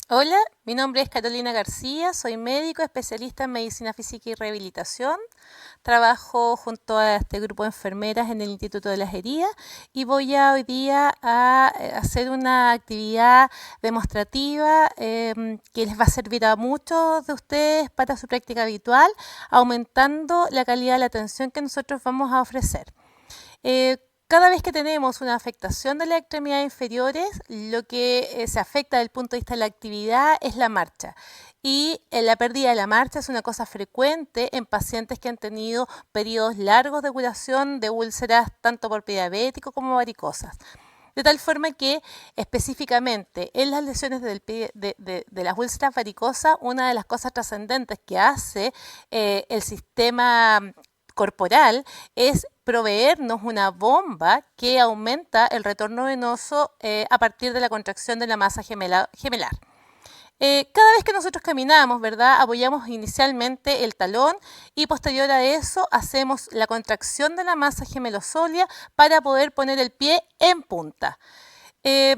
Hola, mi nombre es Carolina García, soy médico especialista en medicina física y rehabilitación. Trabajo junto a este grupo de enfermeras en el Instituto de las Heridas y voy hoy día a hacer una actividad demostrativa que les va a servir a muchos de ustedes para su práctica habitual, aumentando la calidad de la atención que nosotros vamos a ofrecer. Eh, cada vez que tenemos una afectación de las extremidades inferiores, lo que se afecta desde el punto de vista de la actividad es la marcha. Y la pérdida de la marcha es una cosa frecuente en pacientes que han tenido periodos largos de curación de úlceras tanto por pie diabético como varicosas. De tal forma que específicamente en las lesiones de las úlceras varicosas, una de las cosas trascendentes que hace el sistema corporal es proveernos una bomba que aumenta el retorno venoso a partir de la contracción de la masa gemelar. Cada vez que nosotros caminamos, ¿verdad? Apoyamos inicialmente el talón y posterior a eso hacemos la contracción de la masa gemelosórea para poder poner el pie en punta. Eh,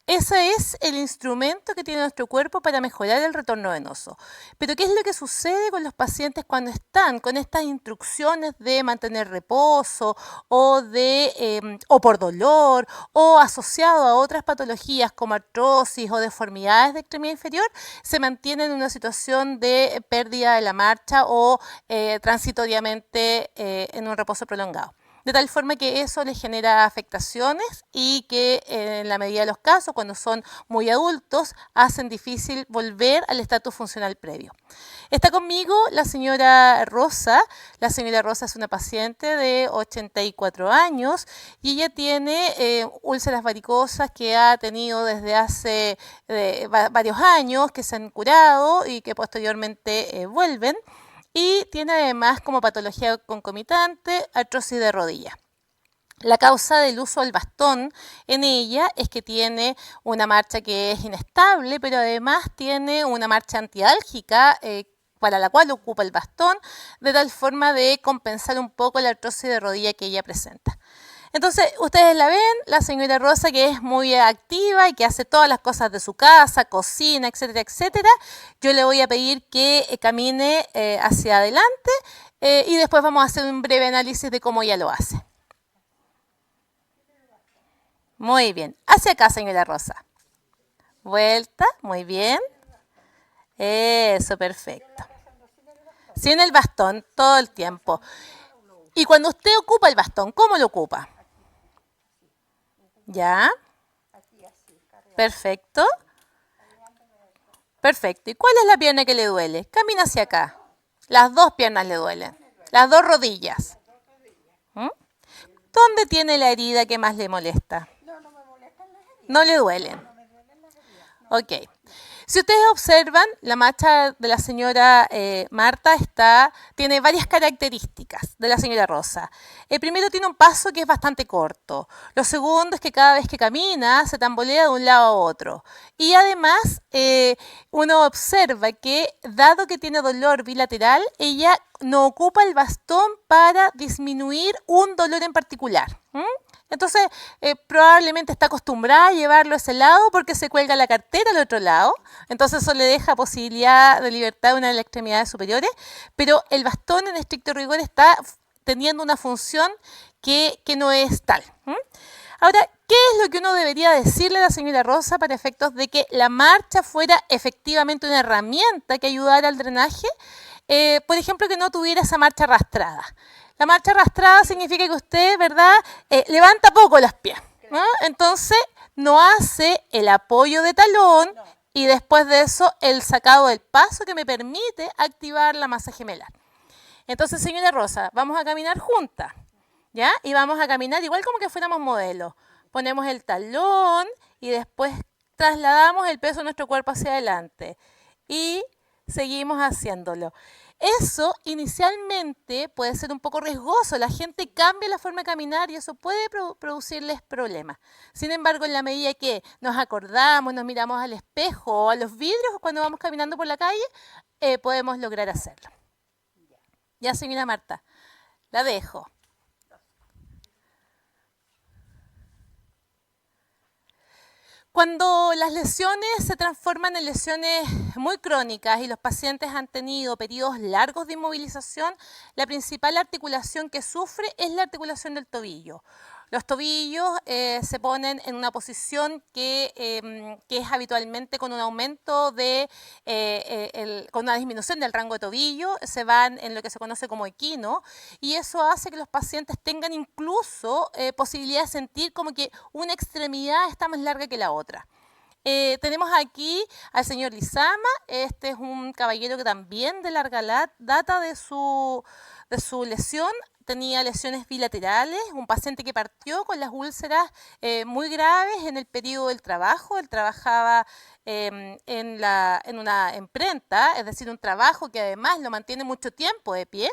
Ese es el instrumento que tiene nuestro cuerpo para mejorar el retorno venoso. Pero ¿qué es lo que sucede con los pacientes cuando están con estas instrucciones de mantener reposo o por dolor o asociado a otras patologías como artrosis o deformidades de extremidad inferior? Se mantienen en una situación de pérdida de la marcha o transitoriamente en un reposo prolongado. De tal forma que eso les genera afectaciones y que en la medida de los casos, cuando son muy adultos, hacen difícil volver al estatus funcional previo. Está conmigo la señora Rosa. La señora Rosa es una paciente de 84 años y ella tiene úlceras varicosas que ha tenido desde hace varios años, que se han curado y que posteriormente vuelven, y tiene además como patología concomitante artrosis de rodilla. La causa del uso del bastón en ella es que tiene una marcha que es inestable, pero además tiene una marcha antiálgica para la cual ocupa el bastón, de tal forma de compensar un poco la artrosis de rodilla que ella presenta. Entonces, ustedes la ven, la señora Rosa, que es muy activa y que hace todas las cosas de su casa, cocina, etcétera, etcétera. Yo le voy a pedir que camine hacia adelante y después vamos a hacer un breve análisis de cómo ella lo hace. Muy bien. Hacia acá, señora Rosa. Vuelta, muy bien. Eso, perfecto. Sin el bastón, todo el tiempo. Y cuando usted ocupa el bastón, ¿cómo lo ocupa? ¿Ya? Perfecto. Perfecto. ¿Y cuál es la pierna que le duele? Camina hacia acá. Las dos piernas le duelen. Las dos rodillas. ¿Mm? ¿Dónde tiene la herida que más le molesta? No le duelen. Ok. Si ustedes observan, la marcha de la señora Marta tiene varias características de la señora Rosa. El primero tiene un paso que es bastante corto. Lo segundo es que cada vez que camina se tambolea de un lado a otro. Y además uno observa que dado que tiene dolor bilateral, ella no ocupa el bastón para disminuir un dolor en particular. Entonces, probablemente está acostumbrada a llevarlo a ese lado porque se cuelga la cartera al otro lado. Entonces, eso le deja posibilidad de libertad de una de las extremidades superiores. Pero el bastón, en estricto rigor, está teniendo una función que no es tal. Ahora, ¿qué es lo que uno debería decirle a la señora Rosa para efectos de que la marcha fuera efectivamente una herramienta que ayudara al drenaje? Por ejemplo, que no tuviera esa marcha arrastrada. La marcha arrastrada significa que usted, ¿verdad?, levanta poco los pies, ¿no? Entonces, no hace el apoyo de talón y después de eso el sacado del paso que me permite activar la masa gemelar. Entonces, señora Rosa, vamos a caminar juntas, ¿ya? Y vamos a caminar igual como que fuéramos modelos. Ponemos el talón y después trasladamos el peso de nuestro cuerpo hacia adelante. Y seguimos haciéndolo. Eso inicialmente puede ser un poco riesgoso. La gente cambia la forma de caminar y eso puede producirles problemas. Sin embargo, en la medida que nos acordamos, nos miramos al espejo o a los vidrios cuando vamos caminando por la calle, podemos lograr hacerlo. Ya, señora Marta, la dejo. Cuando las lesiones se transforman en lesiones muy crónicas y los pacientes han tenido periodos largos de inmovilización, la principal articulación que sufre es la articulación del tobillo. Los tobillos se ponen en una posición que es habitualmente con un aumento con una disminución del rango de tobillo, se van en lo que se conoce como equino, y eso hace que los pacientes tengan incluso posibilidad de sentir como que una extremidad está más larga que la otra. Tenemos aquí al señor Lizama. Este es un caballero que también de larga data de su lesión. Tenía lesiones bilaterales, un paciente que partió con las úlceras muy graves en el periodo del trabajo. Él trabajaba en una imprenta, es decir, un trabajo que además lo mantiene mucho tiempo de pie.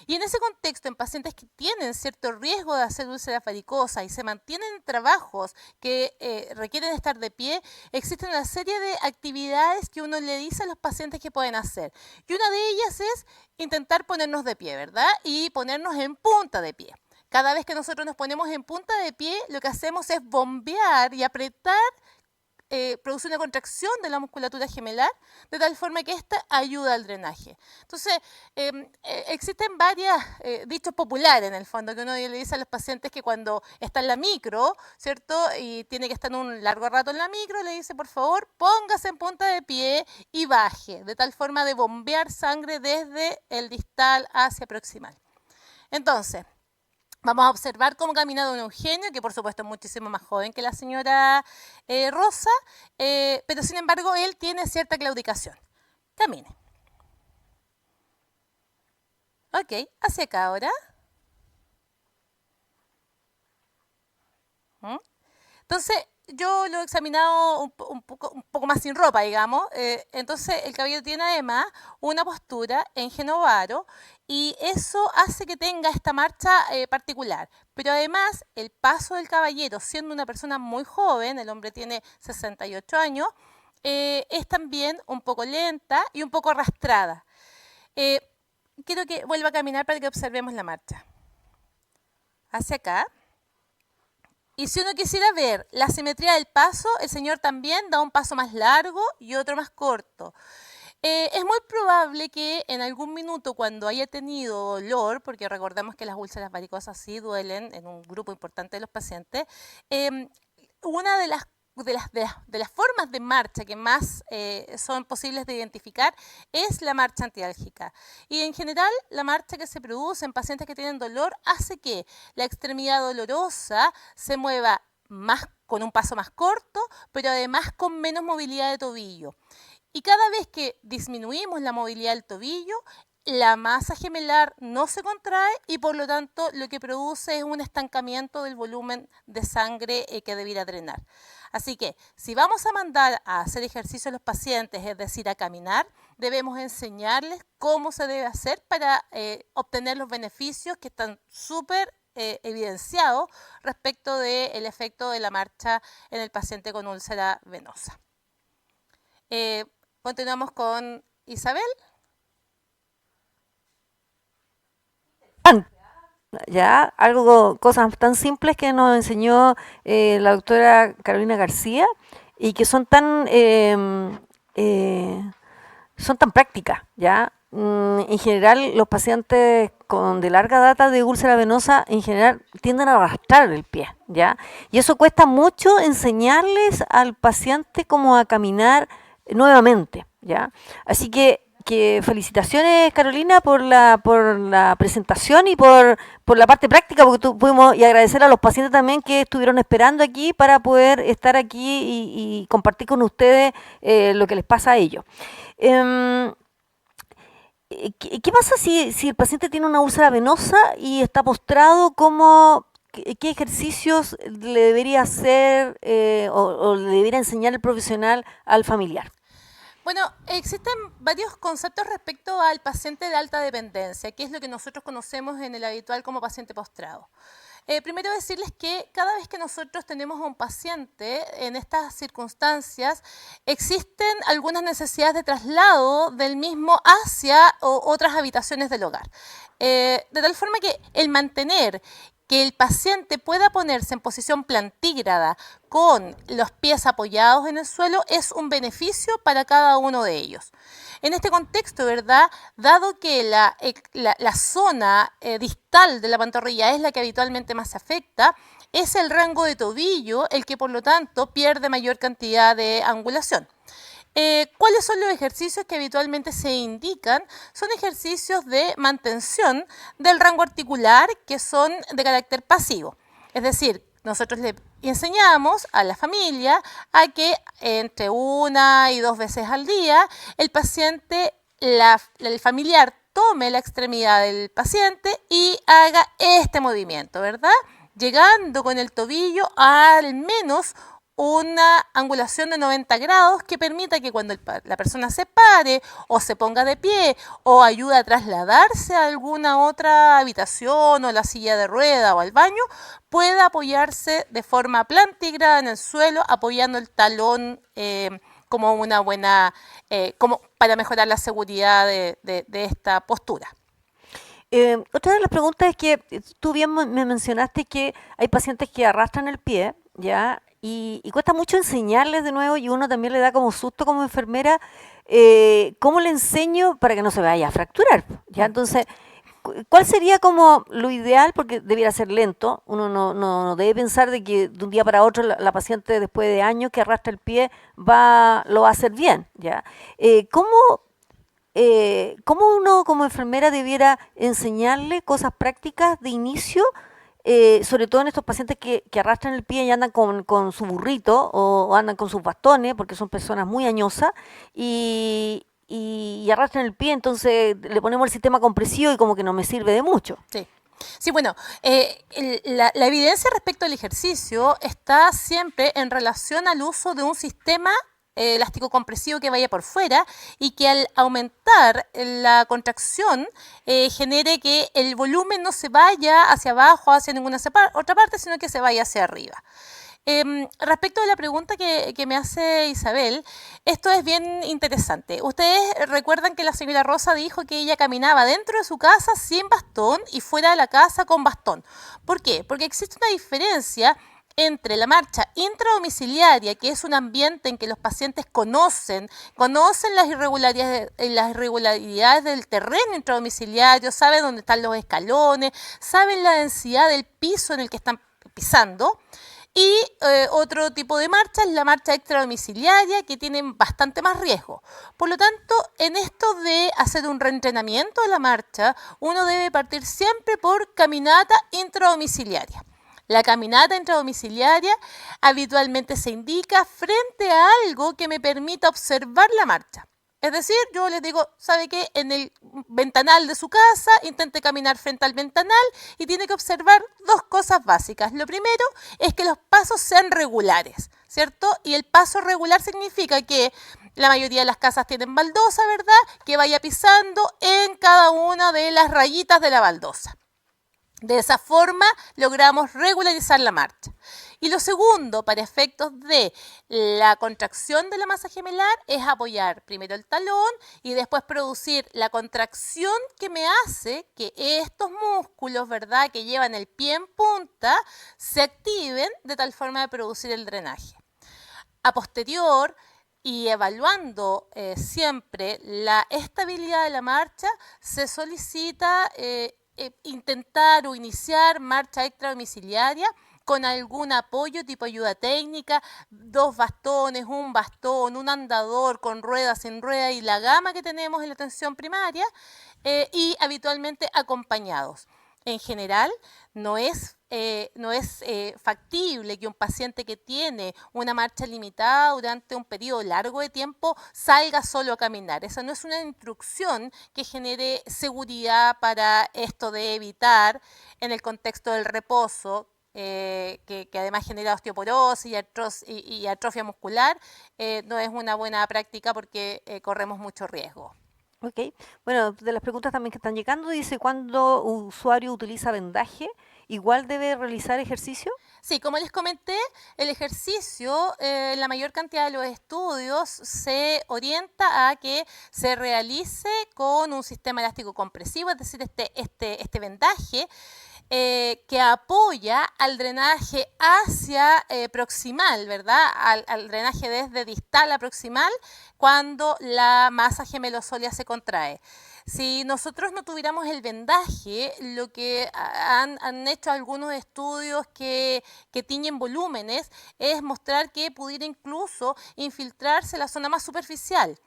Y en ese contexto, en pacientes que tienen cierto riesgo de hacer úlceras varicosas y se mantienen en trabajos que requieren estar de pie, existen una serie de actividades que uno le dice a los pacientes que pueden hacer. Y una de ellas es intentar ponernos de pie, ¿verdad? Y ponernos en punta de pie. Cada vez que nosotros nos ponemos en punta de pie, lo que hacemos es bombear y apretar, produce una contracción de la musculatura gemelar, de tal forma que esta ayuda al drenaje. Entonces, existen varios dichos populares en el fondo, que uno le dice a los pacientes que cuando está en la micro, ¿cierto? Y tiene que estar un largo rato en la micro, le dice, por favor, póngase en punta de pie y baje, de tal forma de bombear sangre desde el distal hacia proximal. Entonces, vamos a observar cómo camina don Eugenio, que por supuesto es muchísimo más joven que la señora Rosa, pero sin embargo él tiene cierta claudicación. Camine. Ok, hacia acá ahora. Entonces, yo lo he examinado un poco más sin ropa, digamos. Entonces, el caballero tiene además una postura en genovaro y eso hace que tenga esta marcha particular. Pero además, el paso del caballero, siendo una persona muy joven, el hombre tiene 68 años, es también un poco lenta y un poco arrastrada. Quiero que vuelva a caminar para que observemos la marcha. Hacia acá. Y si uno quisiera ver la simetría del paso, el señor también da un paso más largo y otro más corto. Es muy probable que en algún minuto, cuando haya tenido dolor, porque recordemos que las úlceras varicosas sí duelen en un grupo importante de los pacientes, una de las formas de marcha que más son posibles de identificar es la marcha antiálgica. Y en general, la marcha que se produce en pacientes que tienen dolor hace que la extremidad dolorosa se mueva más, con un paso más corto, pero además con menos movilidad de tobillo. Y cada vez que disminuimos la movilidad del tobillo, la masa gemelar no se contrae y por lo tanto lo que produce es un estancamiento del volumen de sangre que debiera drenar. Así que si vamos a mandar a hacer ejercicio a los pacientes, es decir, a caminar, debemos enseñarles cómo se debe hacer para obtener los beneficios que están súper evidenciados respecto del efecto de la marcha en el paciente con úlcera venosa. Continuamos con Isabel. Ya, cosas tan simples que nos enseñó la doctora Carolina García y que son tan prácticas, ¿ya? En general, los pacientes de larga data de úlcera venosa, en general, tienden a arrastrar el pie, ¿ya? Y eso cuesta mucho enseñarles al paciente cómo a caminar nuevamente, ¿ya? Así que felicitaciones, Carolina, por la presentación y por la parte práctica, porque pudimos, y agradecer a los pacientes también que estuvieron esperando aquí para poder estar aquí y compartir con ustedes lo que les pasa a ellos. ¿Qué pasa si el paciente tiene una úlcera venosa y está postrado? ¿Qué ejercicios le debería hacer o le debería enseñar el profesional al familiar? Bueno, existen varios conceptos respecto al paciente de alta dependencia, que es lo que nosotros conocemos en el habitual como paciente postrado. Primero decirles que cada vez que nosotros tenemos a un paciente en estas circunstancias, existen algunas necesidades de traslado del mismo hacia otras habitaciones del hogar. De tal forma que el mantener que el paciente pueda ponerse en posición plantígrada con los pies apoyados en el suelo es un beneficio para cada uno de ellos. En este contexto, ¿verdad? Dado que la zona distal de la pantorrilla es la que habitualmente más se afecta, es el rango de tobillo el que por lo tanto pierde mayor cantidad de angulación. ¿Cuáles son los ejercicios que habitualmente se indican? Son ejercicios de mantención del rango articular que son de carácter pasivo. Es decir, nosotros le enseñamos a la familia a que entre 1 y 2 veces al día el paciente, el familiar tome la extremidad del paciente y haga este movimiento, ¿verdad? Llegando con el tobillo a al menos una angulación de 90 grados que permita que cuando la persona se pare o se ponga de pie o ayude a trasladarse a alguna otra habitación o la silla de rueda o al baño, pueda apoyarse de forma plantígrada en el suelo, apoyando el talón como una buena, como para mejorar la seguridad de esta postura. Otra de las preguntas es que tú bien me mencionaste que hay pacientes que arrastran el pie, ¿ya? Y cuesta mucho enseñarles de nuevo y uno también le da como susto como enfermera, ¿cómo le enseño para que no se vaya a fracturar? ¿Ya? Entonces, ¿cuál sería como lo ideal? Porque debiera ser lento, uno no debe pensar de que de un día para otro la paciente después de años que arrastra el pie lo va a hacer bien, ¿ya? ¿Cómo uno como enfermera debiera enseñarle cosas prácticas de inicio, sobre todo en estos pacientes que arrastran el pie y andan con su burrito o andan con sus bastones, porque son personas muy añosas, y arrastran el pie, entonces le ponemos el sistema compresivo y como que no me sirve de mucho? Sí. Sí, bueno, la evidencia respecto al ejercicio está siempre en relación al uso de un sistema elástico compresivo que vaya por fuera y que al aumentar la contracción genere que el volumen no se vaya hacia abajo, hacia ninguna otra parte, sino que se vaya hacia arriba. Respecto a la pregunta que me hace Isabel, esto es bien interesante. Ustedes recuerdan que la señora Rosa dijo que ella caminaba dentro de su casa sin bastón y fuera de la casa con bastón. ¿Por qué? Porque existe una diferencia entre la marcha intradomiciliaria, que es un ambiente en que los pacientes conocen las irregularidades del terreno intradomiciliario, saben dónde están los escalones, saben la densidad del piso en el que están pisando. Y otro tipo de marcha es la marcha extradomiciliaria, que tienen bastante más riesgo. Por lo tanto, en esto de hacer un reentrenamiento de la marcha, uno debe partir siempre por caminata intradomiciliaria. La caminata intradomiciliaria habitualmente se indica frente a algo que me permita observar la marcha. Es decir, yo les digo, ¿sabe qué? En el ventanal de su casa, intente caminar frente al ventanal y tiene que observar 2 cosas básicas. Lo primero es que los pasos sean regulares, ¿cierto? Y el paso regular significa que la mayoría de las casas tienen baldosa, ¿verdad? Que vaya pisando en cada una de las rayitas de la baldosa. De esa forma logramos regularizar la marcha. Y lo segundo, para efectos de la contracción de la masa gemelar, es apoyar primero el talón y después producir la contracción que me hace que estos músculos, ¿verdad?, que llevan el pie en punta, se activen de tal forma de producir el drenaje. A posterior, y evaluando siempre la estabilidad de la marcha, se solicita intentar o iniciar marcha extradomiciliaria con algún apoyo tipo ayuda técnica, 2 bastones, un bastón, un andador con ruedas, sin rueda y la gama que tenemos en la atención primaria, y habitualmente acompañados. En general, no es factible que un paciente que tiene una marcha limitada durante un periodo largo de tiempo salga solo a caminar. Esa no es una instrucción que genere seguridad para esto de evitar, en el contexto del reposo, que además genera osteoporosis y atrofia muscular, no es una buena práctica porque corremos mucho riesgo. Ok, bueno, de las preguntas también que están llegando, dice, ¿cuándo un usuario utiliza vendaje, igual debe realizar ejercicio? Sí, como les comenté, el ejercicio, la mayor cantidad de los estudios se orienta a que se realice con un sistema elástico compresivo, es decir, este vendaje. que apoya al drenaje hacia proximal, ¿verdad? Al drenaje desde distal a proximal cuando la masa gemelosólea se contrae. Si nosotros no tuviéramos el vendaje, lo que han hecho algunos estudios que tiñen volúmenes es mostrar que pudiera incluso infiltrarse la zona más superficial.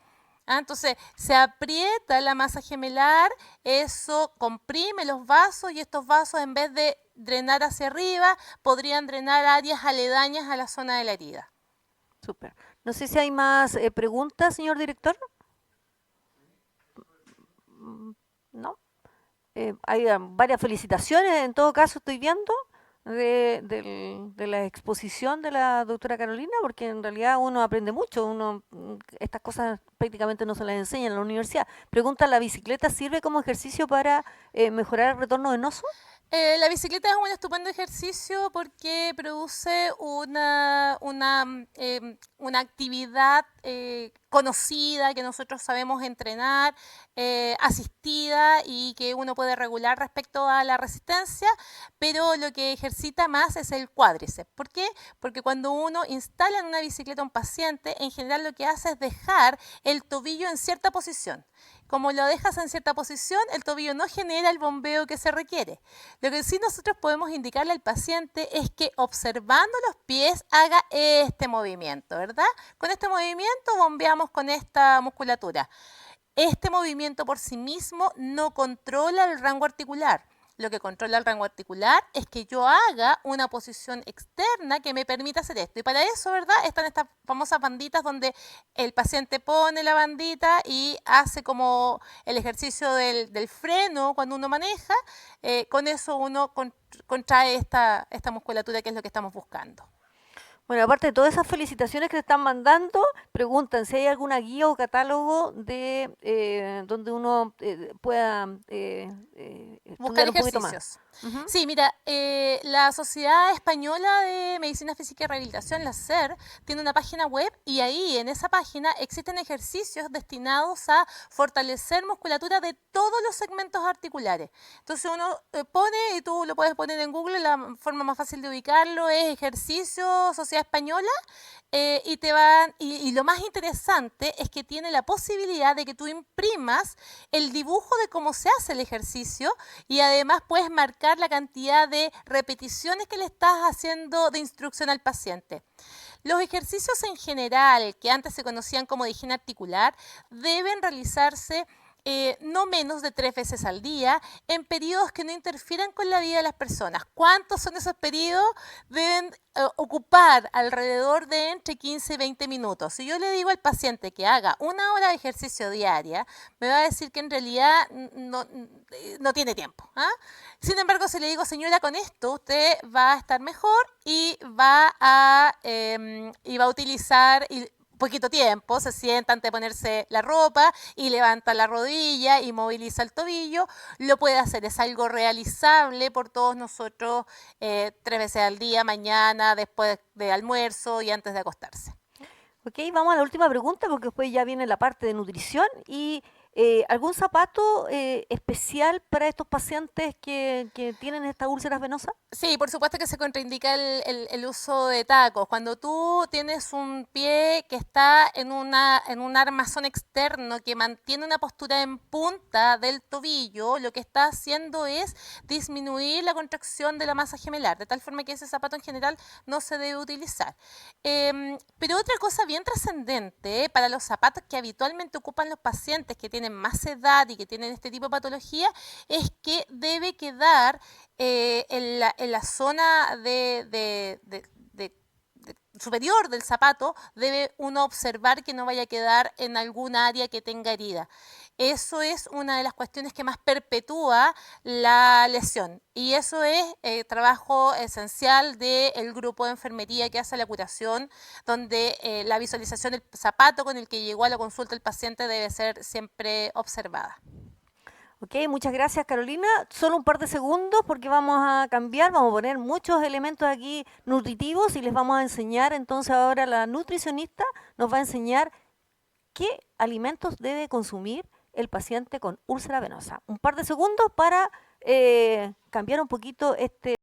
Entonces se aprieta la masa gemelar, eso comprime los vasos y estos vasos en vez de drenar hacia arriba podrían drenar áreas aledañas a la zona de la herida. Súper. No sé si hay más preguntas, señor director. ¿No? Hay varias felicitaciones, en todo caso estoy viendo, de la exposición de la doctora Carolina, porque en realidad uno aprende mucho, estas cosas prácticamente no se las enseña en la universidad. Pregunta, ¿la bicicleta sirve como ejercicio para mejorar el retorno venoso? La bicicleta es un estupendo ejercicio porque produce una actividad conocida que nosotros sabemos entrenar, asistida y que uno puede regular respecto a la resistencia, pero lo que ejercita más es el cuádriceps. ¿Por qué? Porque cuando uno instala en una bicicleta a un paciente, en general lo que hace es dejar el tobillo en cierta posición. Como lo dejas en cierta posición, el tobillo no genera el bombeo que se requiere. Lo que sí nosotros podemos indicarle al paciente es que observando los pies haga este movimiento, ¿verdad? Con este movimiento bombeamos con esta musculatura. Este movimiento por sí mismo no controla el rango articular. Lo que controla el rango articular es que yo haga una posición externa que me permita hacer esto. Y para eso, ¿verdad? Están estas famosas banditas donde el paciente pone la bandita y hace como el ejercicio del freno cuando uno maneja. Con eso uno contrae esta musculatura que es lo que estamos buscando. Bueno, aparte de todas esas felicitaciones que le están mandando, preguntan si hay alguna guía o catálogo de donde uno pueda Buscar estudiar un poquito más. ejercicios. Ujú. Sí, mira, la Sociedad Española de Medicina Física y Rehabilitación, la SER, tiene una página web y ahí en esa página existen ejercicios destinados a fortalecer musculatura de todos los segmentos articulares. Entonces uno pone, y tú lo puedes poner en Google, la forma más fácil de ubicarlo es ejercicio Sociedad Española y lo más interesante es que tiene la posibilidad de que tú imprimas el dibujo de cómo se hace el ejercicio y además puedes marcar la cantidad de repeticiones que le estás haciendo de instrucción al paciente. Los ejercicios en general, que antes se conocían como de higiene articular, deben realizarse no menos de 3 veces al día en periodos que no interfieran con la vida de las personas. ¿Cuántos son esos periodos? Deben ocupar alrededor de entre 15 y 20 minutos. Si yo le digo al paciente que haga 1 hora de ejercicio diaria, me va a decir que en realidad no tiene tiempo. Sin embargo, si le digo, señora, con esto usted va a estar mejor y va a utilizar poquito tiempo, se sienta antes de ponerse la ropa y levanta la rodilla y moviliza el tobillo, lo puede hacer, es algo realizable por todos nosotros 3 veces al día, mañana, después de almuerzo y antes de acostarse. Ok, vamos a la última pregunta porque después ya viene la parte de nutrición y ¿algún zapato especial para estos pacientes que tienen estas úlceras venosas? Sí, por supuesto que se contraindica el uso de tacos. Cuando tú tienes un pie que está en un armazón externo que mantiene una postura en punta del tobillo, lo que está haciendo es disminuir la contracción de la masa gemelar, de tal forma que ese zapato en general no se debe utilizar. Pero otra cosa bien trascendente para los zapatos que habitualmente ocupan los pacientes que tienen más edad y que tienen este tipo de patología es que debe quedar en la zona superior del zapato, debe uno observar que no vaya a quedar en algún área que tenga herida. Eso es una de las cuestiones que más perpetúa la lesión y eso es trabajo esencial del grupo de enfermería que hace la curación, donde la visualización del zapato con el que llegó a la consulta el paciente debe ser siempre observada. Ok, muchas gracias Carolina. Solo un par de segundos porque vamos a cambiar, vamos a poner muchos elementos aquí nutritivos y les vamos a enseñar, entonces ahora la nutricionista nos va a enseñar qué alimentos debe consumir el paciente con úlcera venosa. Un par de segundos para cambiar un poquito este.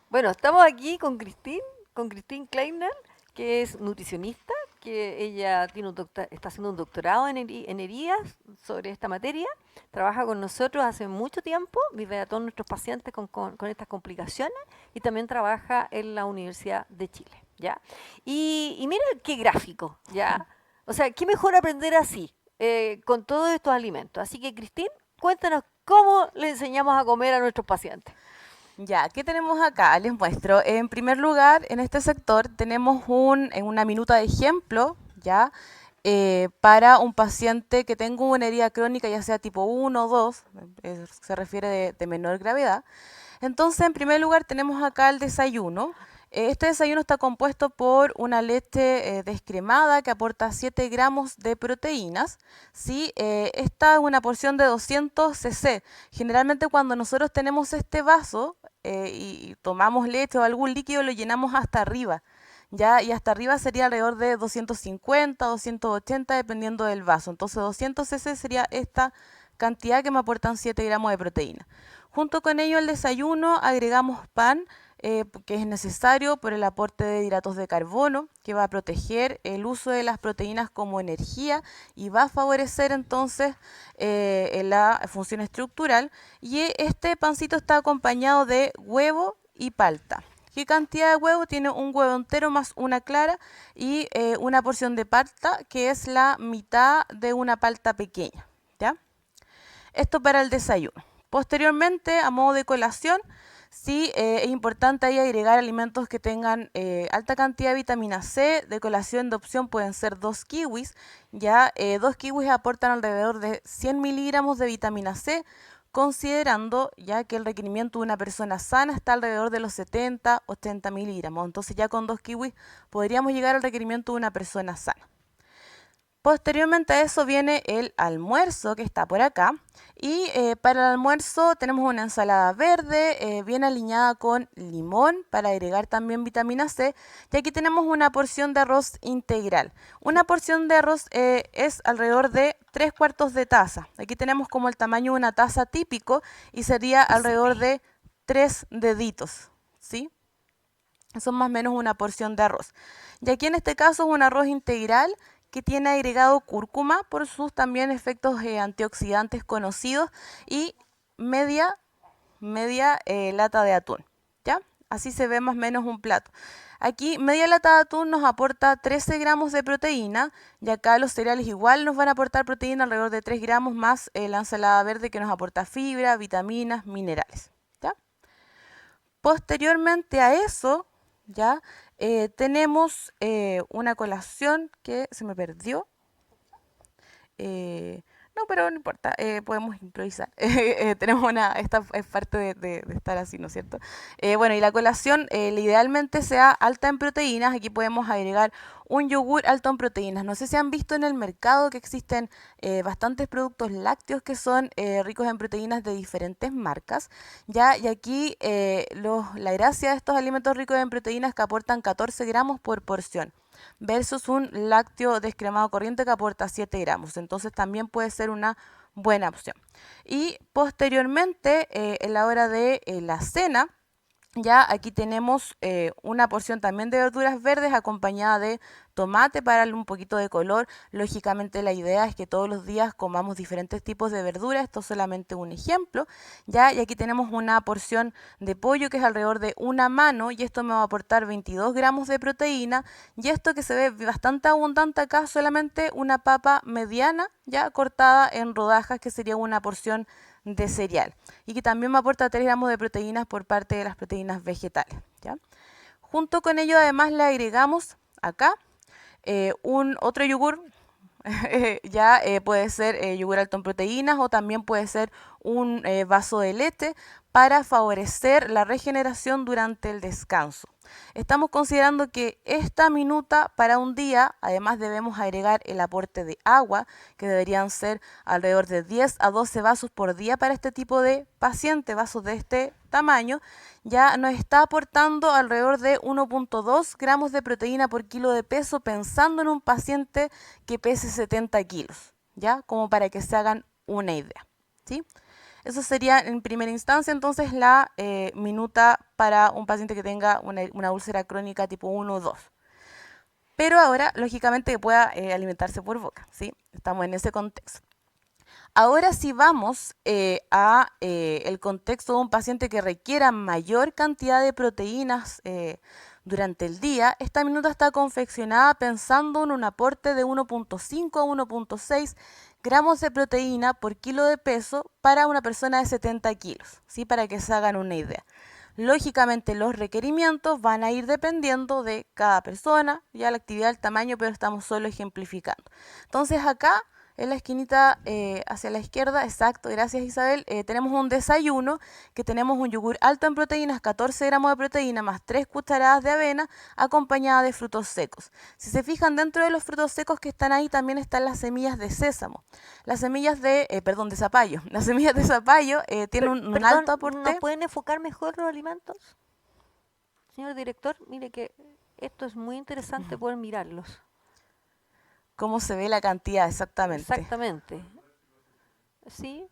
Bueno, estamos aquí con Christine Kleiner, que es nutricionista, que ella tiene está haciendo un doctorado en heridas sobre esta materia, trabaja con nosotros hace mucho tiempo, vive a todos nuestros pacientes con estas complicaciones y también trabaja en la Universidad de Chile, ¿ya? Y mira qué gráfico, ¿ya? O sea, qué mejor aprender así, con todos estos alimentos. Así que, Christine, cuéntanos cómo le enseñamos a comer a nuestros pacientes. Ya, ¿qué tenemos acá? Les muestro. En primer lugar, en este sector tenemos en una minuta de ejemplo, ¿ya? Para un paciente que tenga una herida crónica, ya sea tipo 1 o 2, se refiere de menor gravedad. Entonces, en primer lugar, tenemos acá el desayuno. Este desayuno está compuesto por una leche descremada que aporta 7 gramos de proteínas. ¿Sí? Esta es una porción de 200 cc. Generalmente cuando nosotros tenemos este vaso y tomamos leche o algún líquido, lo llenamos hasta arriba. ¿Ya? Y hasta arriba sería alrededor de 250, 280, dependiendo del vaso. Entonces 200 cc sería esta cantidad que me aportan 7 gramos de proteína. Junto con ello, el desayuno agregamos pan, que es necesario por el aporte de hidratos de carbono, que va a proteger el uso de las proteínas como energía y va a favorecer entonces la función estructural. Y este pancito está acompañado de huevo y palta. ¿Qué cantidad de huevo? Tiene un huevo entero más una clara y una porción de palta, que es la mitad de una palta pequeña, ¿ya? Esto para el desayuno. Posteriormente, a modo de colación, Sí, es importante ahí agregar alimentos que tengan alta cantidad de vitamina C. De colación de opción pueden ser 2 kiwis. Ya 2 kiwis aportan alrededor de 100 miligramos de vitamina C, considerando ya que el requerimiento de una persona sana está alrededor de los 70-80 miligramos. Entonces ya con 2 kiwis podríamos llegar al requerimiento de una persona sana. Posteriormente a eso viene el almuerzo, que está por acá. Y para el almuerzo tenemos una ensalada verde, bien aliñada con limón para agregar también vitamina C. Y aquí tenemos una porción de arroz integral. Una porción de arroz es alrededor de 3/4 de taza. Aquí tenemos como el tamaño de una taza típico y sería alrededor de 3 deditos, ¿sí? Eso es más o menos una porción de arroz. Y aquí en este caso es un arroz integral que tiene agregado cúrcuma por sus también efectos antioxidantes conocidos y media lata de atún, ¿ya? Así se ve más o menos un plato. Aquí media lata de atún nos aporta 13 gramos de proteína y acá los cereales igual nos van a aportar proteína alrededor de 3 gramos más la ensalada verde que nos aporta fibra, vitaminas, minerales, ¿ya? Posteriormente a eso, ¿ya? Tenemos una colación que se me perdió. No, pero no importa, podemos improvisar. Tenemos esta es parte de estar así, ¿no es cierto? Bueno, y la colación idealmente sea alta en proteínas. Aquí podemos agregar un yogur alto en proteínas. No sé si han visto en el mercado que existen bastantes productos lácteos que son ricos en proteínas de diferentes marcas, ¿ya? Y aquí la gracia de estos alimentos ricos en proteínas es que aportan 14 gramos por porción versus un lácteo descremado corriente que aporta 7 gramos. Entonces también puede ser una buena opción. Y posteriormente, en la hora de la cena, ya aquí tenemos una porción también de verduras verdes acompañada de tomate para darle un poquito de color. Lógicamente la idea es que todos los días comamos diferentes tipos de verduras. Esto es solamente un ejemplo, ¿ya? Y aquí tenemos una porción de pollo que es alrededor de una mano y esto me va a aportar 22 gramos de proteína. Y esto que se ve bastante abundante acá, solamente una papa mediana ya cortada en rodajas, que sería una porción de cereal y que también me aporta 3 gramos de proteínas por parte de las proteínas vegetales, ¿ya? Junto con ello además le agregamos acá un otro yogur, ya puede ser yogur alto en proteínas o también puede ser un vaso de leche para favorecer la regeneración durante el descanso. Estamos considerando que esta minuta para un día, además debemos agregar el aporte de agua, que deberían ser alrededor de 10 a 12 vasos por día para este tipo de paciente, vasos de este tamaño, ya nos está aportando alrededor de 1.2 gramos de proteína por kilo de peso, pensando en un paciente que pese 70 kilos, ya, como para que se hagan una idea, ¿sí? Eso sería en primera instancia entonces la minuta para un paciente que tenga una úlcera crónica tipo 1 o 2. Pero ahora, lógicamente, que pueda alimentarse por boca, ¿sí? Estamos en ese contexto. Ahora si vamos a el contexto de un paciente que requiera mayor cantidad de proteínas durante el día, esta minuta está confeccionada pensando en un aporte de 1.5 a 1.6 gramos de proteína por kilo de peso para una persona de 70 kilos, ¿sí? Para que se hagan una idea. Lógicamente los requerimientos van a ir dependiendo de cada persona, ya la actividad, el tamaño, pero estamos solo ejemplificando. Entonces acá en la esquinita hacia la izquierda, exacto, gracias Isabel, tenemos un desayuno que tenemos un yogur alto en proteínas, 14 gramos de proteína más 3 cucharadas de avena acompañada de frutos secos. Si se fijan, dentro de los frutos secos que están ahí también están las semillas de sésamo, las semillas de zapallo. Las semillas de zapallo tienen un alto aporte. ¿Nos pueden enfocar mejor los alimentos? Señor director, mire que esto es muy interesante poder mirarlos. ¿Cómo se ve la cantidad exactamente? Exactamente. Sí.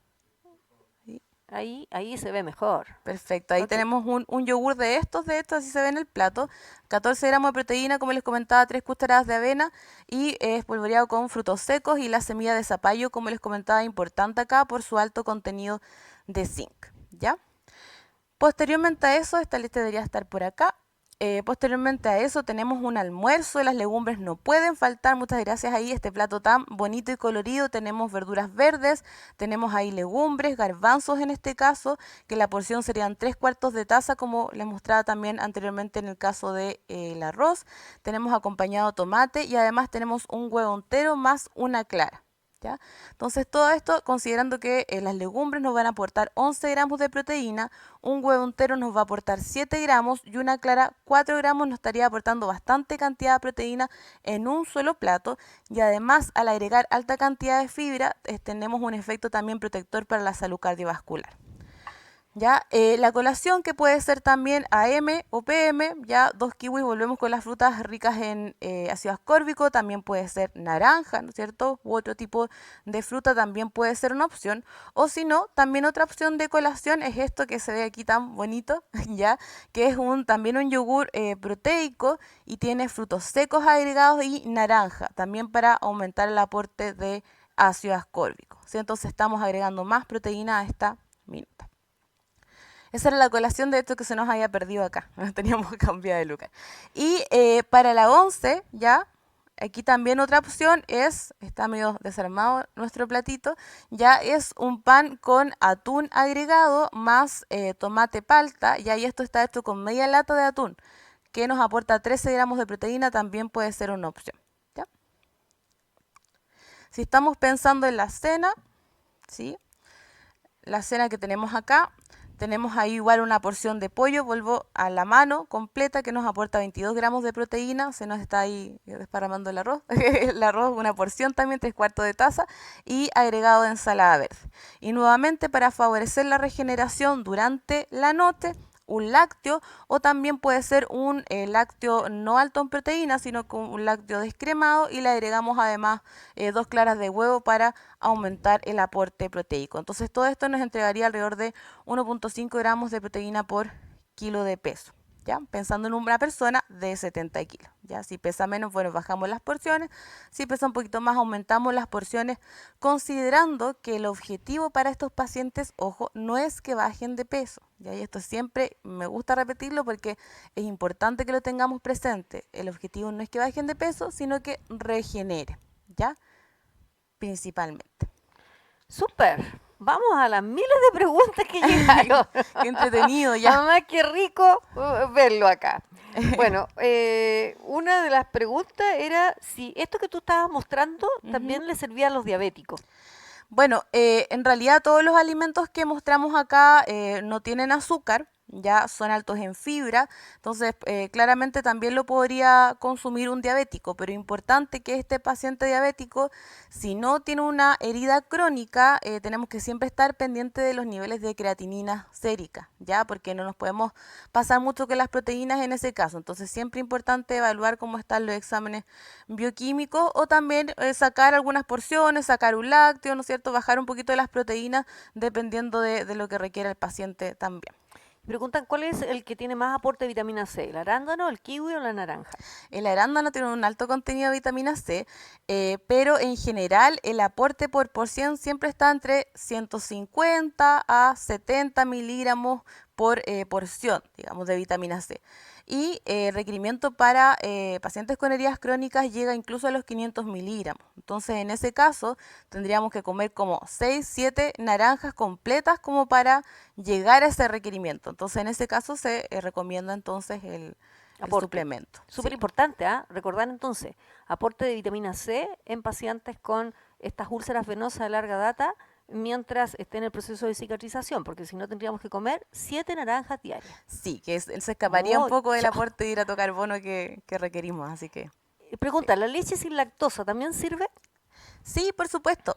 Ahí se ve mejor. Perfecto, ahí tenemos un yogur de estos, así se ve en el plato. 14 gramos de proteína, como les comentaba, 3 cucharadas de avena y espolvoreado con frutos secos y la semilla de zapallo, como les comentaba, importante acá por su alto contenido de zinc, ¿ya? Posteriormente a eso, esta lista debería estar por acá. Posteriormente a eso tenemos un almuerzo, las legumbres no pueden faltar, muchas gracias ahí, este plato tan bonito y colorido, tenemos verduras verdes, tenemos ahí legumbres, garbanzos en este caso, que la porción serían 3/4 de taza, como les mostraba también anteriormente en el caso del arroz, tenemos acompañado tomate y además tenemos un huevo entero más una clara. ¿Ya? Entonces todo esto considerando que las legumbres nos van a aportar 11 gramos de proteína, un huevo entero nos va a aportar 7 gramos y una clara 4 gramos, nos estaría aportando bastante cantidad de proteína en un solo plato y además al agregar alta cantidad de fibra tenemos un efecto también protector para la salud cardiovascular. Ya, la colación que puede ser también AM o PM, ya 2 kiwis, volvemos con las frutas ricas en ácido ascórbico, también puede ser naranja, ¿no es cierto? U otro tipo de fruta también puede ser una opción, o si no, también otra opción de colación es esto que se ve aquí tan bonito, ya, que es también un yogur proteico y tiene frutos secos agregados y naranja, también para aumentar el aporte de ácido ascórbico, ¿sí? Entonces estamos agregando más proteína a esta minuta. Esa era la colación, de hecho, que se nos había perdido acá. Teníamos que cambiar de lugar. Y para la 11, ya, aquí también otra opción es, está medio desarmado nuestro platito, ya es un pan con atún agregado más tomate palta. Y ahí esto está hecho con media lata de atún, que nos aporta 13 gramos de proteína, también puede ser una opción. ¿Ya? Si estamos pensando en la cena, ¿sí? La cena que tenemos acá, tenemos ahí igual una porción de pollo, vuelvo a la mano completa, que nos aporta 22 gramos de proteína, se nos está ahí desparramando el arroz, el arroz una porción también, 3/4 de taza, y agregado de ensalada verde. Y nuevamente para favorecer la regeneración durante la noche, un lácteo, o también puede ser un lácteo no alto en proteína, sino con un lácteo descremado, y le agregamos además 2 claras de huevo para aumentar el aporte proteico. Entonces todo esto nos entregaría alrededor de 1.5 gramos de proteína por kilo de peso. ¿Ya? Pensando en una persona de 70 kilos. ¿Ya? Si pesa menos, bueno, bajamos las porciones. Si pesa un poquito más, aumentamos las porciones, considerando que el objetivo para estos pacientes, ojo, no es que bajen de peso. ¿Ya? Y esto siempre me gusta repetirlo porque es importante que lo tengamos presente. El objetivo no es que bajen de peso, sino que regeneren, ¿ya? Principalmente. Súper. Vamos a las miles de preguntas que llegaron. Qué entretenido ya. Mamá, qué rico verlo acá. Bueno, una de las preguntas era si esto que tú estabas mostrando también le servía a los diabéticos. Bueno, en realidad todos los alimentos que mostramos acá no tienen azúcar, ya son altos en fibra, entonces claramente también lo podría consumir un diabético, pero importante que este paciente diabético, si no tiene una herida crónica, tenemos que siempre estar pendiente de los niveles de creatinina sérica, ya, porque no nos podemos pasar mucho con las proteínas en ese caso, entonces siempre importante evaluar cómo están los exámenes bioquímicos o también sacar algunas porciones, sacar un lácteo, ¿no es cierto?, bajar un poquito de las proteínas dependiendo de lo que requiera el paciente también. Preguntan cuál es el que tiene más aporte de vitamina C, el arándano, el kiwi o la naranja. El arándano tiene un alto contenido de vitamina C, pero en general el aporte por porción siempre está entre 150 a 70 miligramos por porción, digamos, de vitamina C. Y el requerimiento para pacientes con heridas crónicas llega incluso a los 500 miligramos. Entonces, en ese caso, tendríamos que comer como 6, 7 naranjas completas como para llegar a ese requerimiento. Entonces, en ese caso se recomienda entonces el suplemento. Súper Sí. importante, ¿ah? Recordar entonces, aporte de vitamina C en pacientes con estas úlceras venosas de larga data mientras esté en el proceso de cicatrización, porque si no tendríamos que comer 7 naranjas diarias. Sí, que se escaparía un poco del Mucho. aporte de hidratocarbono que requerimos, así que... Pregunta, ¿la leche sin lactosa también sirve? Sí, por supuesto.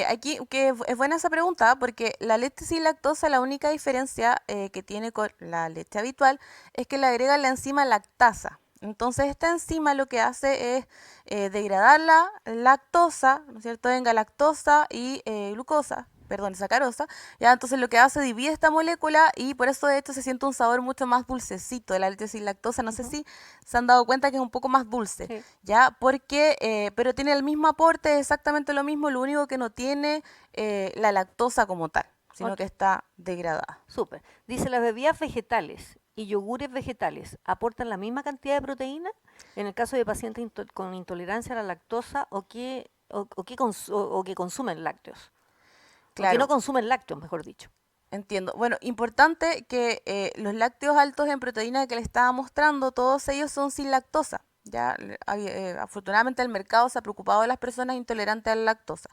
Aquí que es buena esa pregunta porque la leche sin lactosa, la única diferencia que tiene con la leche habitual es que le agrega la enzima lactasa. Entonces esta enzima lo que hace es degradar la lactosa, ¿no es cierto? En galactosa y sacarosa. Ya, entonces lo que hace divide esta molécula y por eso de hecho se siente un sabor mucho más dulcecito de la leche sin lactosa. No sé si se han dado cuenta que es un poco más dulce, Sí. ya, porque pero tiene el mismo aporte, exactamente lo mismo, lo único que no tiene la lactosa como tal, sino Ok. que está degradada. Súper. Dice, las bebidas vegetales y yogures vegetales aportan la misma cantidad de proteína en el caso de pacientes con intolerancia a la lactosa o que consumen lácteos? O que no Claro, consumen lácteos, mejor dicho. entiendo. Bueno, importante que los lácteos altos en proteína que le estaba mostrando, todos ellos son sin lactosa. Ya, afortunadamente el mercado se ha preocupado de las personas intolerantes a la lactosa.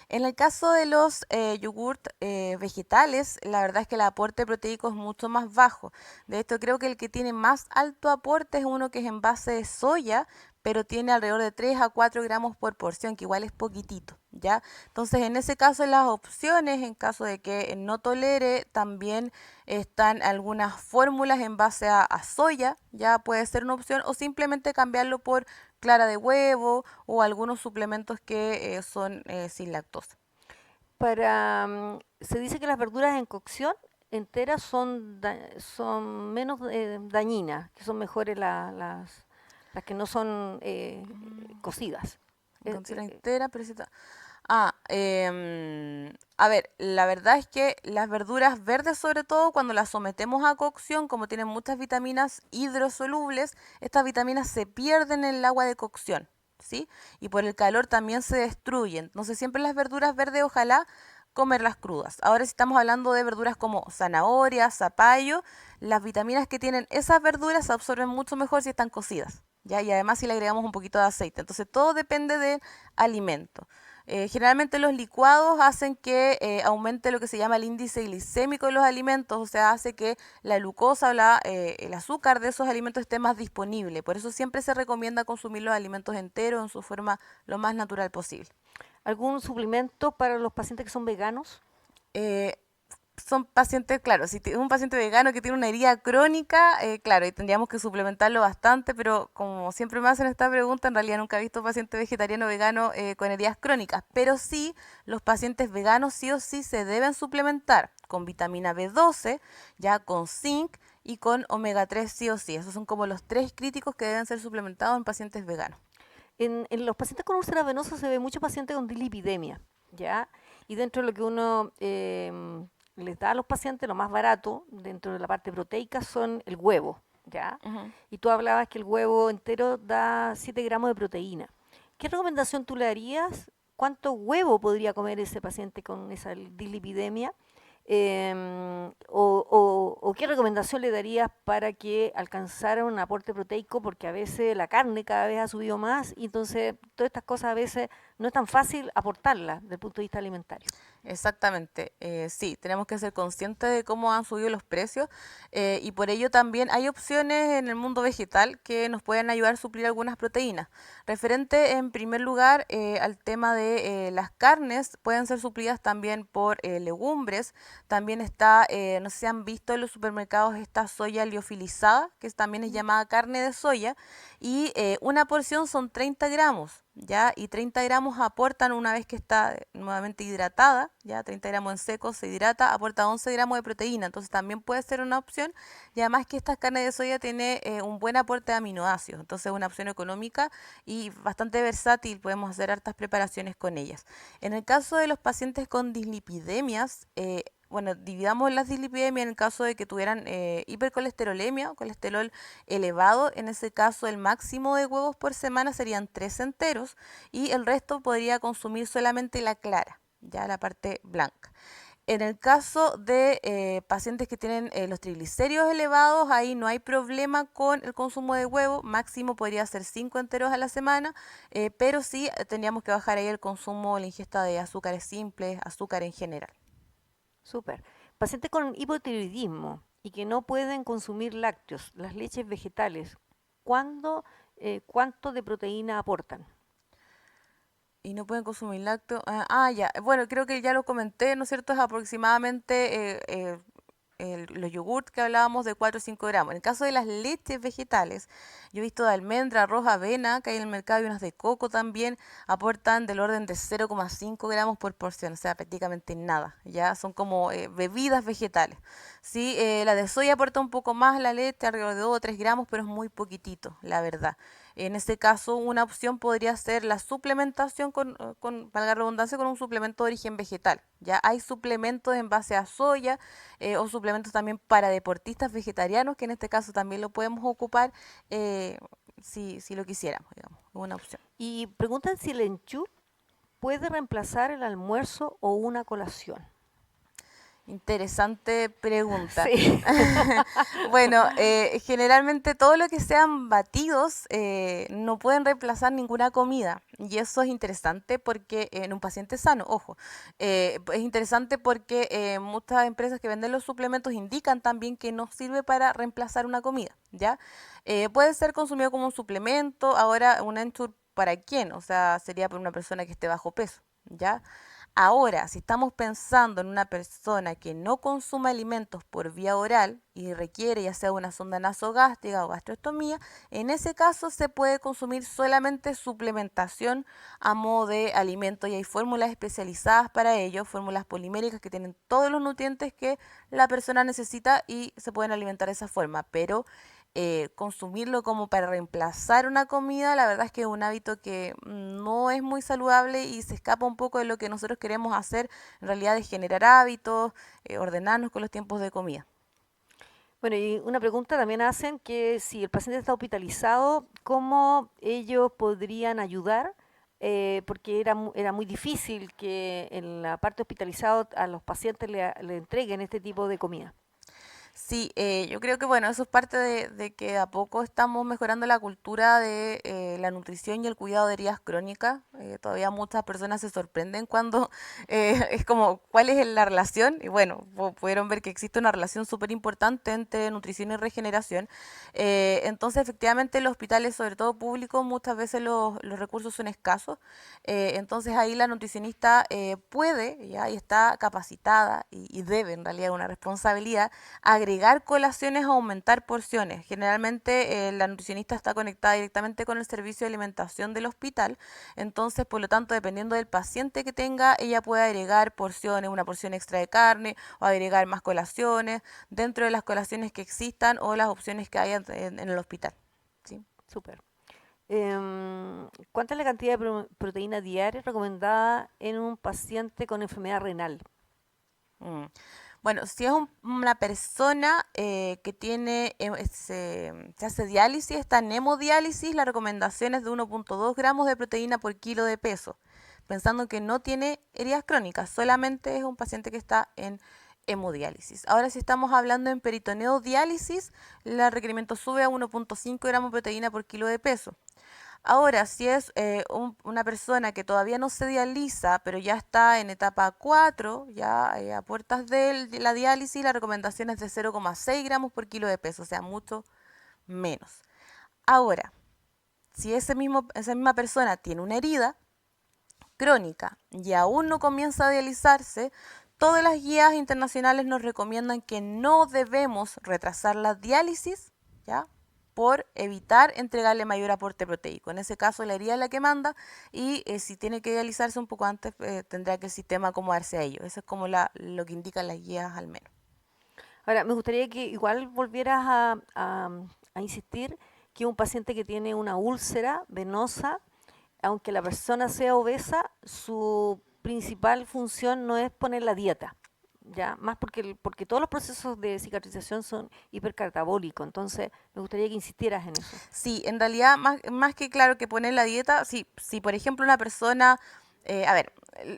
En el caso de los yogurt vegetales, la verdad es que el aporte proteico es mucho más bajo. De hecho, creo que el que tiene más alto aporte es uno que es en base de soya, pero tiene alrededor de 3 a 4 gramos por porción, que igual es poquitito, ¿ya? Entonces, en ese caso, las opciones, en caso de que no tolere, también están algunas fórmulas en base a soya, ya puede ser una opción, o simplemente cambiarlo por clara de huevo o algunos suplementos que son sin lactosa. Se dice que las verduras en cocción enteras son menos dañinas, que son mejores las que no son cocidas. Eh, Considera eh, entera, pero a ver, la verdad es que las verduras verdes, sobre todo cuando las sometemos a cocción, como tienen muchas vitaminas hidrosolubles, estas vitaminas se pierden en el agua de cocción, ¿sí? Y por el calor también se destruyen. Entonces, siempre las verduras verdes, ojalá comerlas crudas. Ahora, si estamos hablando de verduras como zanahoria, zapallo, las vitaminas que tienen esas verduras se absorben mucho mejor si están cocidas. ¿Ya? Y además si le agregamos un poquito de aceite. Entonces todo depende del alimento. Generalmente los licuados hacen que aumente lo que se llama el índice glicémico de los alimentos, o sea, hace que la glucosa o el azúcar de esos alimentos esté más disponible. Por eso siempre se recomienda consumir los alimentos enteros en su forma lo más natural posible. ¿Algún suplemento para los pacientes que son veganos? Eh, Son pacientes, claro, si es un paciente vegano que tiene una herida crónica, claro, y tendríamos que suplementarlo bastante, pero como siempre me hacen esta pregunta, en realidad nunca he visto paciente vegetariano o vegano con heridas crónicas, pero sí, los pacientes veganos sí o sí se deben suplementar con vitamina B12, ya con zinc y con omega 3 sí o sí. Esos son como los tres críticos que deben ser suplementados en pacientes veganos. En los pacientes con úlceras venosas se ve mucho paciente con dislipidemia, ¿ya? Y dentro de lo que uno les da a los pacientes, lo más barato, dentro de la parte proteica, son el huevo, ¿ya? Ujú. Y tú hablabas que el huevo entero da 7 gramos de proteína. ¿Qué recomendación tú le darías? ¿Cuánto huevo podría comer ese paciente con esa dislipidemia? O qué recomendación le darías para que alcanzara un aporte proteico? Porque a veces la carne cada vez ha subido más y entonces todas estas cosas a veces no es tan fácil aportarlas desde el punto de vista alimentario. Exactamente, sí, tenemos que ser conscientes de cómo han subido los precios y por ello también hay opciones en el mundo vegetal que nos pueden ayudar a suplir algunas proteínas. Referente en primer lugar al tema de las carnes, pueden ser suplidas también por legumbres. También está, no sé si han visto en los supermercados esta soya liofilizada, que también es llamada carne de soya, y una porción son 30 gramos. ¿Ya? Y 30 gramos aportan una vez que está nuevamente hidratada, ya 30 gramos en seco se hidrata, aporta 11 gramos de proteína, entonces también puede ser una opción y además que esta carne de soya tiene un buen aporte de aminoácidos, entonces es una opción económica y bastante versátil, podemos hacer hartas preparaciones con ellas. En el caso de los pacientes con dislipidemias, bueno, dividamos las dislipidemias en el caso de que tuvieran hipercolesterolemia o colesterol elevado. En ese caso, el máximo de huevos por semana serían 3 enteros y el resto podría consumir solamente la clara, ya la parte blanca. En el caso de pacientes que tienen los triglicéridos elevados, ahí no hay problema con el consumo de huevo, máximo podría ser 5 enteros a la semana, pero sí tendríamos que bajar ahí el consumo, la ingesta de azúcares simples, azúcar en general. Súper. Pacientes con hipotiroidismo y que no pueden consumir lácteos, las leches vegetales, ¿cuánto de proteína aportan? Y no pueden consumir lácteos. Ya. Bueno, creo que ya lo comenté, ¿no es cierto? Es aproximadamente los yogurts que hablábamos de 4 o 5 gramos. En el caso de las leches vegetales, yo he visto de almendra, arroz, avena, que hay en el mercado y unas de coco también, aportan del orden de 0,5 gramos por porción, o sea, prácticamente nada. Ya son como bebidas vegetales. Sí, la de soya aporta un poco más la leche, alrededor de 2 o 3 gramos, pero es muy poquitito, la verdad. En este caso, una opción podría ser la suplementación valga la redundancia, con un suplemento de origen vegetal. Ya hay suplementos en base a soya o suplementos también para deportistas vegetarianos, que en este caso también lo podemos ocupar si lo quisiéramos, digamos, es una opción. Y preguntan si el enchu puede reemplazar el almuerzo o una colación. Interesante pregunta. Sí. Bueno, generalmente todo lo que sean batidos no pueden reemplazar ninguna comida. Y eso es interesante porque en un paciente sano, ojo, es interesante porque muchas empresas que venden los suplementos indican también que no sirve para reemplazar una comida, ¿ya? Puede ser consumido como un suplemento. Ahora, un Ensure, ¿para quién? O sea, sería para una persona que esté bajo peso, ¿ya? Ahora, si estamos pensando en una persona que no consume alimentos por vía oral y requiere ya sea una sonda nasogástrica o gastrostomía, en ese caso se puede consumir solamente suplementación a modo de alimento y hay fórmulas especializadas para ello, fórmulas poliméricas que tienen todos los nutrientes que la persona necesita y se pueden alimentar de esa forma, pero consumirlo como para reemplazar una comida, la verdad es que es un hábito que no es muy saludable y se escapa un poco de lo que nosotros queremos hacer, en realidad es generar hábitos, ordenarnos con los tiempos de comida. Bueno, y una pregunta también hacen que si el paciente está hospitalizado, ¿cómo ellos podrían ayudar? Porque era muy difícil que en la parte hospitalizada a los pacientes le entreguen este tipo de comida. Sí, yo creo que bueno, eso es parte de que a poco estamos mejorando la cultura de la nutrición y el cuidado de heridas crónicas. Todavía muchas personas se sorprenden cuando es como, ¿cuál es la relación? Y bueno, pudieron ver que existe una relación súper importante entre nutrición y regeneración. Entonces, efectivamente, en los hospitales, sobre todo públicos, muchas veces los recursos son escasos. Entonces, ahí la nutricionista puede, ya, y está capacitada y debe, en realidad, una responsabilidad agregar colaciones o aumentar porciones. Generalmente la nutricionista está conectada directamente con el servicio de alimentación del hospital, entonces por lo tanto dependiendo del paciente que tenga, ella puede agregar porciones, una porción extra de carne o agregar más colaciones dentro de las colaciones que existan o las opciones que haya en el hospital. ¿Sí? Súper. ¿Cuánta es la cantidad de proteína diaria recomendada en un paciente con enfermedad renal? Mm. Bueno, si es una persona que tiene, se hace diálisis, está en hemodiálisis, la recomendación es de 1,2 gramos de proteína por kilo de peso, pensando que no tiene heridas crónicas, solamente es un paciente que está en hemodiálisis. Ahora, si estamos hablando en peritoneo diálisis, el requerimiento sube a 1,5 gramos de proteína por kilo de peso. Ahora, si es una persona que todavía no se dializa, pero ya está en etapa 4, ya a puertas de la diálisis, la recomendación es de 0,6 gramos por kilo de peso, o sea, mucho menos. Ahora, si esa misma persona tiene una herida crónica y aún no comienza a dializarse, todas las guías internacionales nos recomiendan que no debemos retrasar la diálisis, ¿ya? Por evitar entregarle mayor aporte proteico. En ese caso, la herida es la que manda y si tiene que dializarse un poco antes, tendrá que el sistema acomodarse a ello. Eso es como lo que indican las guías al menos. Ahora, me gustaría que igual volvieras a insistir que un paciente que tiene una úlcera venosa, aunque la persona sea obesa, su principal función no es poner la dieta, ya más porque todos los procesos de cicatrización son hipercatabólicos, entonces me gustaría que insistieras en eso. Sí, en realidad, más que claro que poner la dieta, si por ejemplo una persona, a ver,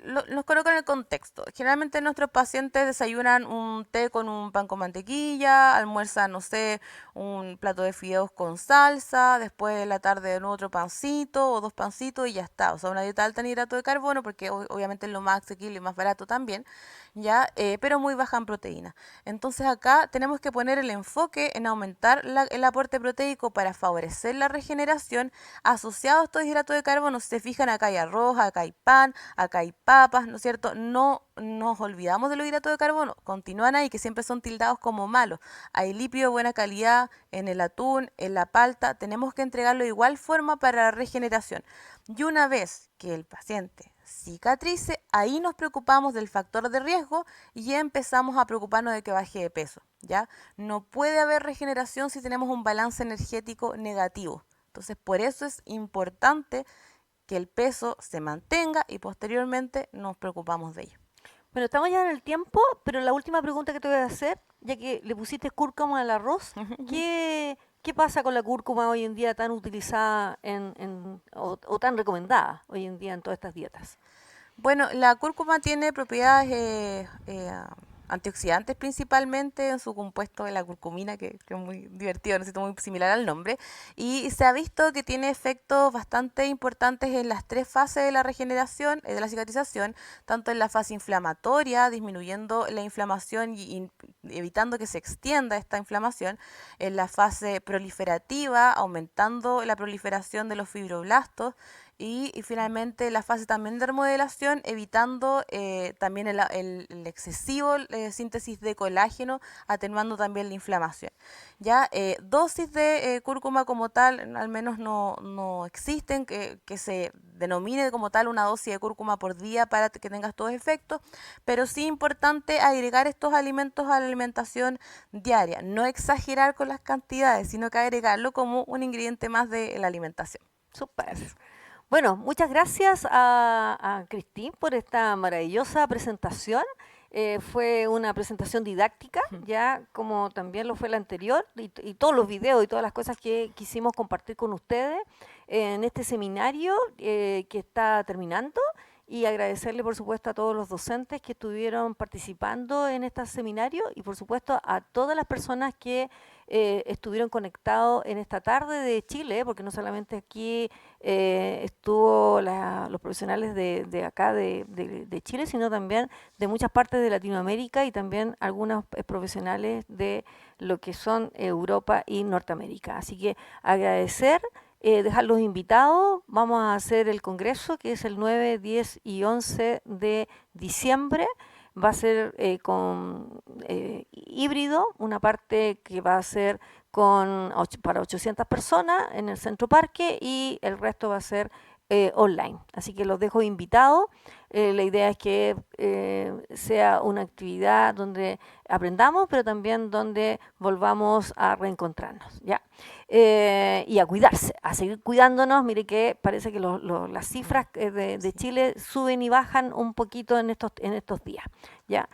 los coloco en el contexto. Generalmente nuestros pacientes desayunan un té con un pan con mantequilla, almuerzan, no sé, un plato de fideos con salsa, después de la tarde en otro pancito o dos pancitos y ya está. O sea, una dieta alta en hidrato de carbono, porque obviamente es lo más asequible y más barato también, ya, pero muy baja en proteína. Entonces acá tenemos que poner el enfoque en aumentar el aporte proteico para favorecer la regeneración asociado a estos hidratos de carbono. Si se fijan, acá hay arroz, acá hay pan, acá hay papas, ¿no es cierto? No nos olvidamos de los hidratos de carbono, continúan ahí, que siempre son tildados como malos. Hay lípido de buena calidad en el atún, en la palta, tenemos que entregarlo de igual forma para la regeneración. Y una vez que el paciente cicatrice, ahí nos preocupamos del factor de riesgo y ya empezamos a preocuparnos de que baje de peso, ¿ya? No puede haber regeneración si tenemos un balance energético negativo, Entonces, por eso es importante que el peso se mantenga y posteriormente nos preocupamos de ello. Bueno, estamos ya en el tiempo, pero la última pregunta que te voy a hacer, ya que le pusiste cúrcuma al arroz, ¿qué pasa con la cúrcuma hoy en día tan utilizada o tan recomendada hoy en día en todas estas dietas? Bueno, la cúrcuma tiene propiedades antioxidantes principalmente en su compuesto de la curcumina, que es muy divertido, no sé, muy similar al nombre, y se ha visto que tiene efectos bastante importantes en las 3 fases de la regeneración, de la cicatrización, tanto en la fase inflamatoria, disminuyendo la inflamación y evitando que se extienda esta inflamación, en la fase proliferativa, aumentando la proliferación de los fibroblastos, y finalmente la fase también de remodelación, evitando también el excesivo síntesis de colágeno, atenuando también la inflamación. Ya dosis de cúrcuma como tal, al menos no existen, que se denomine como tal una dosis de cúrcuma por día para que tengas todos efectos, pero sí importante agregar estos alimentos a la alimentación diaria, no exagerar con las cantidades, sino que agregarlo como un ingrediente más de la alimentación. Súper. Bueno, muchas gracias a Cristín por esta maravillosa presentación. Fue una presentación didáctica, ya como también lo fue la anterior, y todos los videos y todas las cosas que quisimos compartir con ustedes en este seminario que está terminando. Y agradecerle, por supuesto, a todos los docentes que estuvieron participando en este seminario y, por supuesto, a todas las personas que estuvieron conectados en esta tarde de Chile, porque no solamente aquí estuvo los profesionales de acá de Chile, sino también de muchas partes de Latinoamérica y también algunos profesionales de lo que son Europa y Norteamérica. Así que agradecer. Dejarlos invitados, vamos a hacer el congreso que es el 9, 10 y 11 de diciembre, va a ser con híbrido, una parte que va a ser para 800 personas en el Centro Parque y el resto va a ser online. Así que los dejo invitados. La idea es que sea una actividad donde aprendamos, pero también donde volvamos a reencontrarnos, ¿ya? Y a cuidarse, a seguir cuidándonos. Mire que parece que las cifras de Chile suben y bajan un poquito en estos días, ¿ya?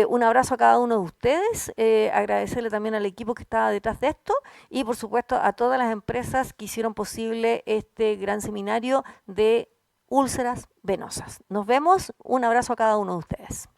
Un abrazo a cada uno de ustedes, agradecerle también al equipo que estaba detrás de esto y por supuesto a todas las empresas que hicieron posible este gran seminario de úlceras venosas. Nos vemos, un abrazo a cada uno de ustedes.